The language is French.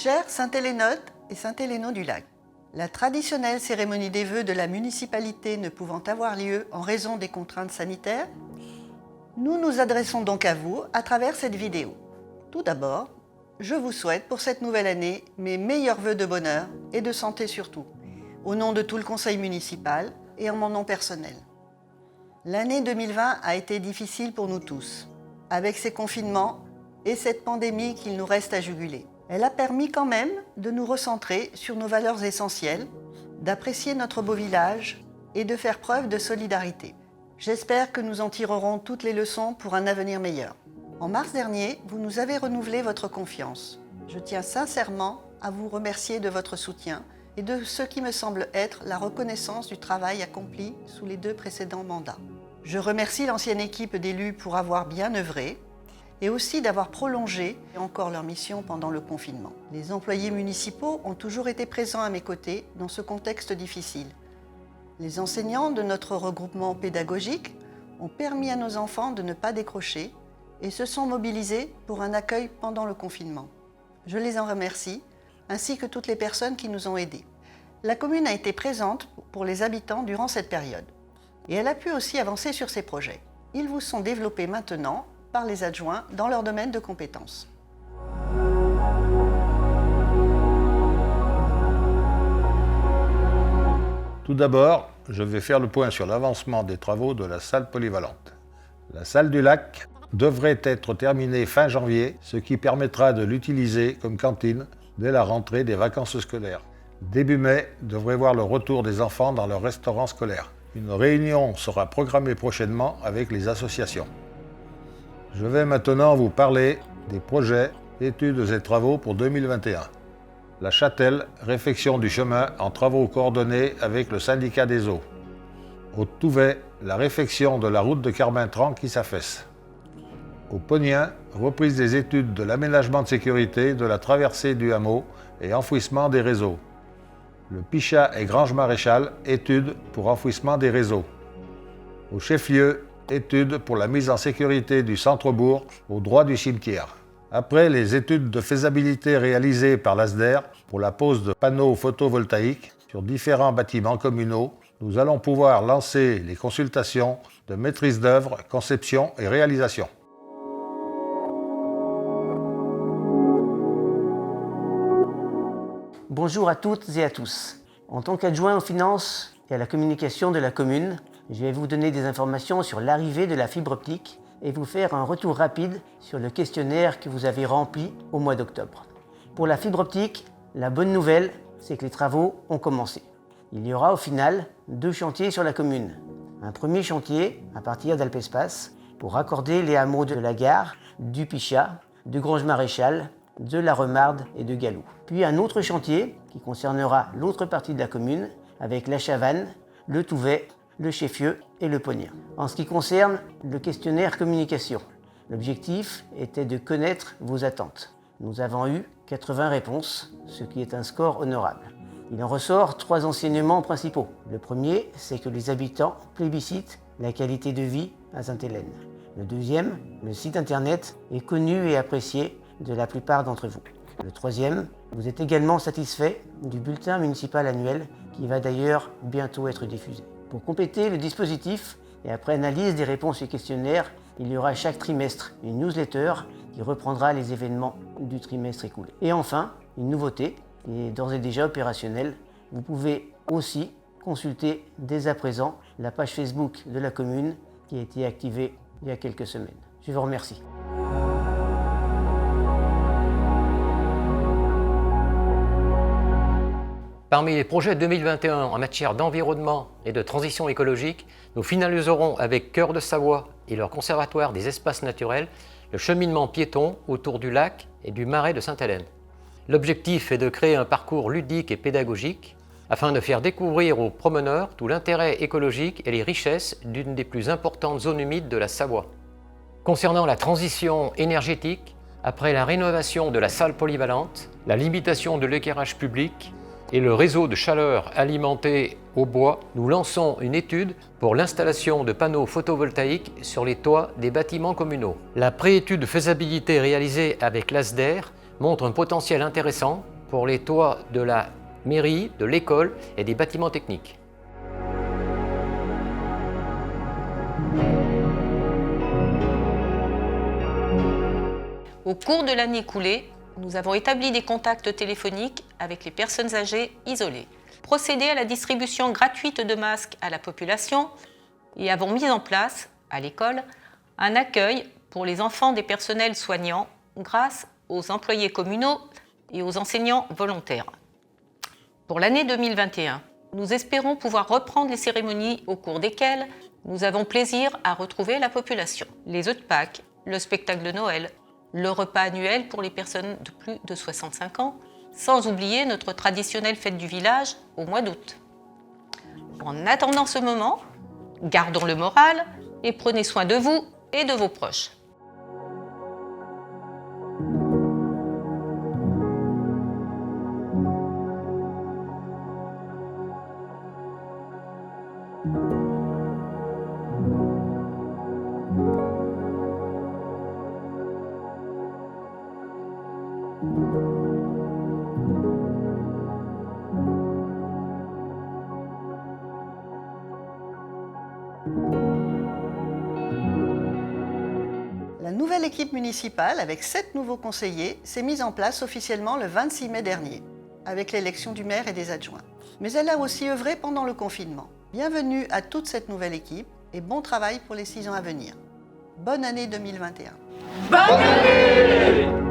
Chers Saint-Hélénotes et Saint-Hélénot du Lac, la traditionnelle cérémonie des vœux de la municipalité ne pouvant avoir lieu en raison des contraintes sanitaires, nous nous adressons donc à vous à travers cette vidéo. Tout d'abord, je vous souhaite pour cette nouvelle année mes meilleurs vœux de bonheur et de santé surtout, au nom de tout le conseil municipal et en mon nom personnel. L'année 2020 a été difficile pour nous tous, avec ces confinements et cette pandémie qu'il nous reste à juguler. Elle a permis quand même de nous recentrer sur nos valeurs essentielles, d'apprécier notre beau village et de faire preuve de solidarité. J'espère que nous en tirerons toutes les leçons pour un avenir meilleur. En mars dernier, vous nous avez renouvelé votre confiance. Je tiens sincèrement à vous remercier de votre soutien et de ce qui me semble être la reconnaissance du travail accompli sous les 2 précédents mandats. Je remercie l'ancienne équipe d'élus pour avoir bien œuvré et aussi d'avoir prolongé encore leur mission pendant le confinement. Les employés municipaux ont toujours été présents à mes côtés dans ce contexte difficile. Les enseignants de notre regroupement pédagogique ont permis à nos enfants de ne pas décrocher et se sont mobilisés pour un accueil pendant le confinement. Je les en remercie, ainsi que toutes les personnes qui nous ont aidés. La commune a été présente pour les habitants durant cette période et elle a pu aussi avancer sur ses projets. Ils vous sont développés maintenant par les adjoints dans leur domaine de compétences. Tout d'abord, je vais faire le point sur l'avancement des travaux de la salle polyvalente. La salle du lac devrait être terminée fin janvier, ce qui permettra de l'utiliser comme cantine dès la rentrée des vacances scolaires. Début mai devrait voir le retour des enfants dans leur restaurant scolaire. Une réunion sera programmée prochainement avec les associations. Je vais maintenant vous parler des projets, études et travaux pour 2021. La Châtelle, réfection du chemin en travaux coordonnés avec le syndicat des eaux. Au Touvet, la réfection de la route de Carmintran qui s'affaisse. Au Pognien, reprise des études de l'aménagement de sécurité de la traversée du hameau et enfouissement des réseaux. Le Pichat et Grange Maréchal, études pour enfouissement des réseaux. Au chef-lieu, études pour la mise en sécurité du centre-bourg au droit du cimetière. Après les études de faisabilité réalisées par l'ASDER pour la pose de panneaux photovoltaïques sur différents bâtiments communaux, nous allons pouvoir lancer les consultations de maîtrise d'œuvre, conception et réalisation. Bonjour à toutes et à tous. En tant qu'adjoint aux finances et à la communication de la commune, je vais vous donner des informations sur l'arrivée de la fibre optique et vous faire un retour rapide sur le questionnaire que vous avez rempli au mois d'octobre. Pour la fibre optique, la bonne nouvelle, c'est que les travaux ont commencé. Il y aura au final 2 chantiers sur la commune. Un premier chantier à partir d'Alpespace pour raccorder les hameaux de la gare, du Pichat, de Grange Maréchal, de la Remarde et de Galou. Puis un autre chantier qui concernera l'autre partie de la commune avec la Chavanne, le Touvet, le Chef-lieu et le Pognien. En ce qui concerne le questionnaire communication, l'objectif était de connaître vos attentes. Nous avons eu 80 réponses, ce qui est un score honorable. Il en ressort 3 enseignements principaux. Le premier, c'est que les habitants plébiscitent la qualité de vie à Sainte-Hélène. Le deuxième, le site internet est connu et apprécié de la plupart d'entre vous. Le troisième, vous êtes également satisfait du bulletin municipal annuel qui va d'ailleurs bientôt être diffusé. Pour compléter le dispositif et après analyse des réponses au questionnaire, il y aura chaque trimestre une newsletter qui reprendra les événements du trimestre écoulé. Et enfin, une nouveauté qui est d'ores et déjà opérationnelle, vous pouvez aussi consulter dès à présent la page Facebook de la commune qui a été activée il y a quelques semaines. Je vous remercie. Parmi les projets 2021 en matière d'environnement et de transition écologique, nous finaliserons avec Cœur de Savoie et leur conservatoire des espaces naturels le cheminement piéton autour du lac et du marais de Sainte-Hélène. L'objectif est de créer un parcours ludique et pédagogique afin de faire découvrir aux promeneurs tout l'intérêt écologique et les richesses d'une des plus importantes zones humides de la Savoie. Concernant la transition énergétique, après la rénovation de la salle polyvalente, la limitation de l'éclairage public et le réseau de chaleur alimenté au bois, nous lançons une étude pour l'installation de panneaux photovoltaïques sur les toits des bâtiments communaux. La préétude de faisabilité réalisée avec l'ASDER montre un potentiel intéressant pour les toits de la mairie, de l'école et des bâtiments techniques. Au cours de l'année écoulée, nous avons établi des contacts téléphoniques avec les personnes âgées isolées, procédé à la distribution gratuite de masques à la population et avons mis en place, à l'école, un accueil pour les enfants des personnels soignants grâce aux employés communaux et aux enseignants volontaires. Pour l'année 2021, nous espérons pouvoir reprendre les cérémonies au cours desquelles nous avons plaisir à retrouver la population. Les œufs de Pâques, le spectacle de Noël, le repas annuel pour les personnes de plus de 65 ans, sans oublier notre traditionnelle fête du village au mois d'août. En attendant ce moment, gardons le moral et prenez soin de vous et de vos proches. La nouvelle équipe municipale, avec 7 nouveaux conseillers, s'est mise en place officiellement le 26 mai dernier, avec l'élection du maire et des adjoints. Mais elle a aussi œuvré pendant le confinement. Bienvenue à toute cette nouvelle équipe et bon travail pour les 6 ans à venir. Bonne année 2021. Bonne année!